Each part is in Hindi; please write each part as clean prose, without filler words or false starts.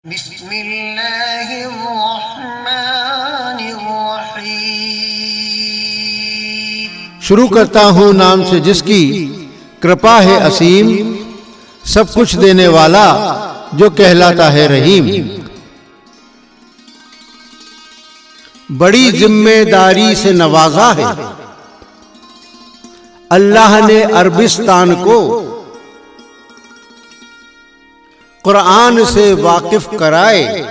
बिस्मिल्लाहिर्रहमानिर्रहीम। शुरू करता हूँ नाम से जिसकी कृपा है असीम, सब कुछ देने वाला जो कहलाता है रहीम। बड़ी जिम्मेदारी से नवाजा है अल्लाह ने अरबिस्तान को, कुरान से वाकिफ कराए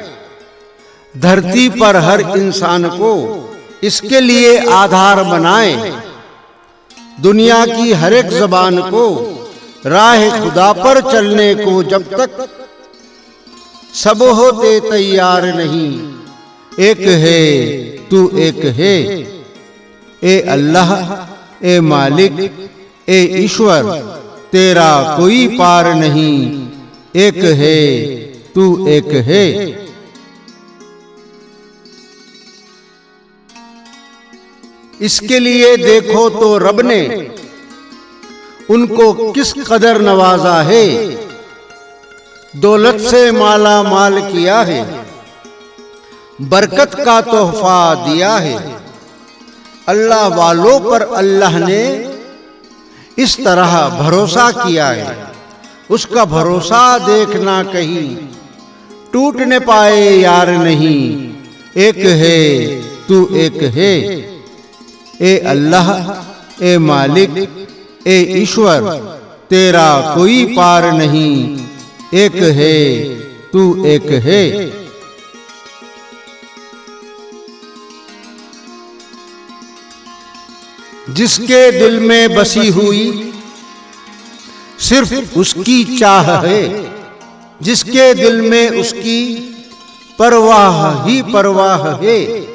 धरती पर हर इंसान को, इसके लिए आधार बनाए दुनिया की हर एक ज़बान को, राह खुदा पर चलने को जब तक सब होते तैयार नहीं, एक है तू एक है। ए अल्लाह, ए मालिक, ए ईश्वर, तेरा कोई पार नहीं, एक है तू एक है। इसके लिए देखो तो रब ने उनको किस कदर नवाजा है, दौलत से माला माल किया है, बरकत का तोहफा दिया है। अल्लाह वालों पर अल्लाह ने इस तरह भरोसा किया है, उसका भरोसा देखना कहीं टूट न पाए यार नहीं, एक है तू एक है। ए अल्लाह, ए मालिक, ए ईश्वर, तेरा कोई पार नहीं, एक है तू एक है। जिसके दिल में बसी हुई सिर्फ उसकी चाह है, जिसके दिल में उसकी परवाह ही परवाह है,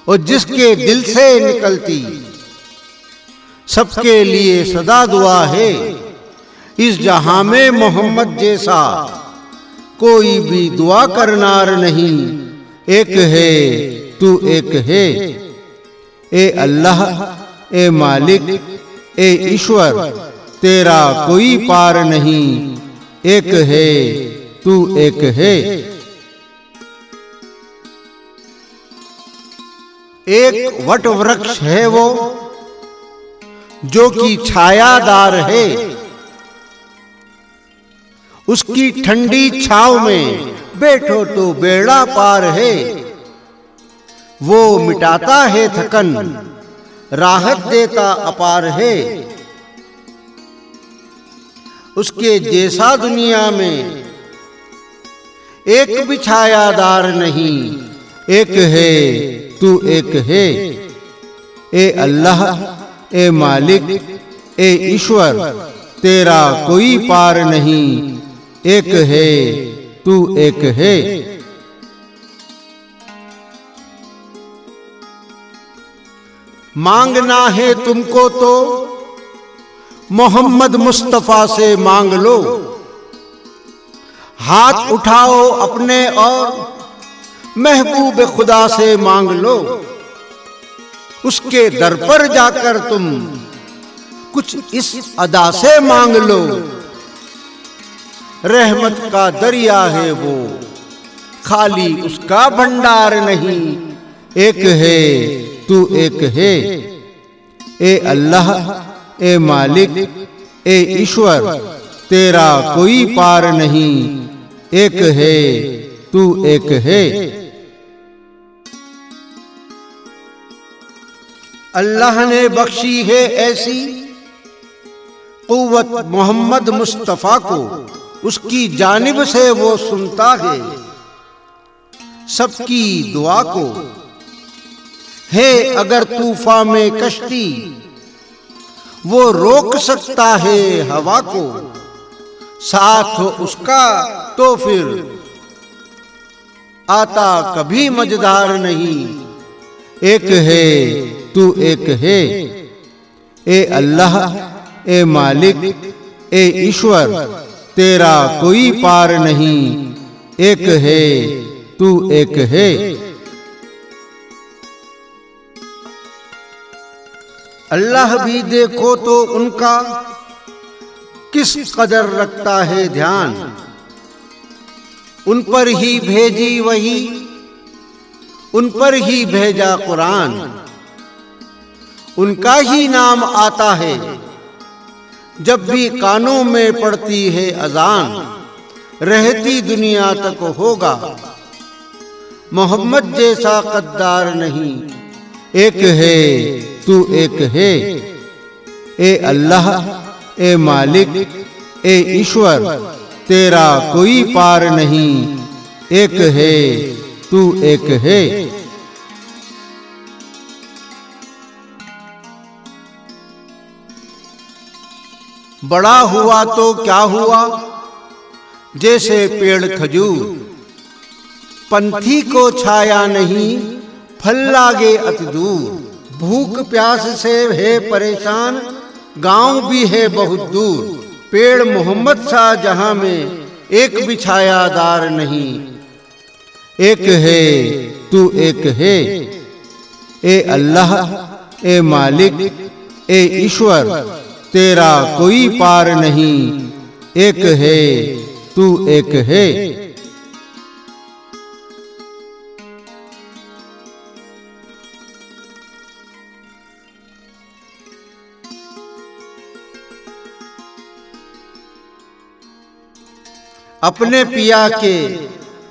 और जिसके दिल से निकलती सबके लिए सदा दुआ है। इस जहां में मोहम्मद जैसा कोई भी दुआ करनार नहीं, एक है तू एक है। ए अल्लाह, ए मालिक, ए ईश्वर, तेरा कोई पार नहीं, एक है तू एक है। एक वट वृक्ष है वो जो कि छायादार है, उसकी ठंडी छांव में बैठो तो बेड़ा पार है। वो मिटाता है थकन, राहत देता अपार है, उसके जैसा दुनिया में एक भी छायादार नहीं, एक है तू एक है। ए अल्लाह, ए मालिक, ए ईश्वर, तेरा कोई पार नहीं, एक है तू एक है। मांगना है तुमको तो मोहम्मद मुस्तफा से मांग लो, हाथ उठाओ अपने और महबूब खुदा से मांग लो। उसके दर पर जाकर तुम कुछ इस अदा से मांग लो, रहमत का दरिया है वो, खाली उसका भंडार नहीं, एक है तू एक है। ए अल्लाह, ए मालिक, ए ईश्वर, तेरा कोई पार नहीं, एक है तू एक है। अल्लाह ने बख्शी है ऐसी कुव्वत मोहम्मद मुस्तफा को, उसकी जानिब से वो सुनता है सबकी दुआ को। है अगर तूफान में कश्ती, वो रोक सकता है हवा को, साथ उसका तो फिर आता कभी मझधार नहीं, एक है तू एक है। ए अल्लाह, ए मालिक, ए ईश्वर, तेरा कोई पार नहीं, एक है तू एक है। अल्लाह भी देखो तो उनका किस कदर रखता है ध्यान, उन पर ही भेजी वही, उन पर ही भेजा कुरान। उनका ही नाम आता है जब भी कानों में पड़ती है अजान, रहती दुनिया तक होगा मोहम्मद जैसा कद्दार नहीं। एक है तू एक है, ए अल्लाह ए मालिक ए ईश्वर, तेरा कोई पार नहीं। एक है तू एक है। बड़ा हुआ तो क्या हुआ, जैसे पेड़ खजूर, पंथी को छाया नहीं, फल लागे अति दूर। भूख प्यास से है परेशान, गांव भी है बहुत दूर। पेड़ मोहम्मद सा जहां में एक बिछायादार नहीं। एक है तू एक है, ए अल्लाह ए मालिक ए ईश्वर, तेरा कोई पार नहीं। एक है तू एक है। अपने पिया के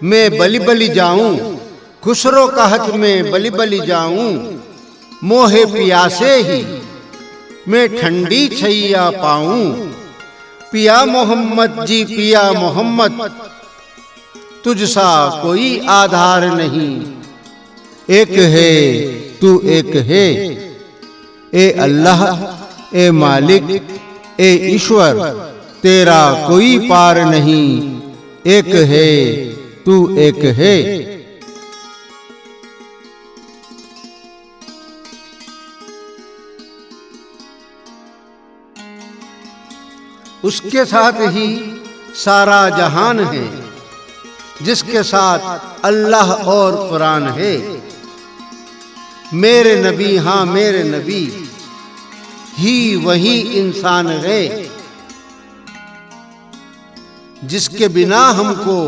मैं बलि बलि जाऊं, खुसरो कहत में बलि बलि जाऊं। मोहे पियासे ही मैं ठंडी छैया पाऊं। पिया मोहम्मद जी पिया मोहम्मद, तुझसा कोई आधार नहीं। एक है तू एक है, ए अल्लाह ए मालिक ए ईश्वर, तेरा कोई पार नहीं। एक है तू एक है। उसके साथ ही सारा जहान है, जिसके साथ अल्लाह और कुरान है। मेरे नबी हाँ मेरे नबी ही वही इंसान है, जिसके बिना हमको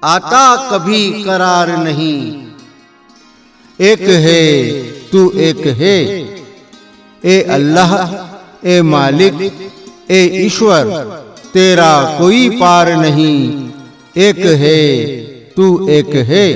आता कभी करार नहीं। एक है तू एक है, ए अल्लाह ए मालिक ए ईश्वर, तेरा कोई पार नहीं। एक है तू एक है।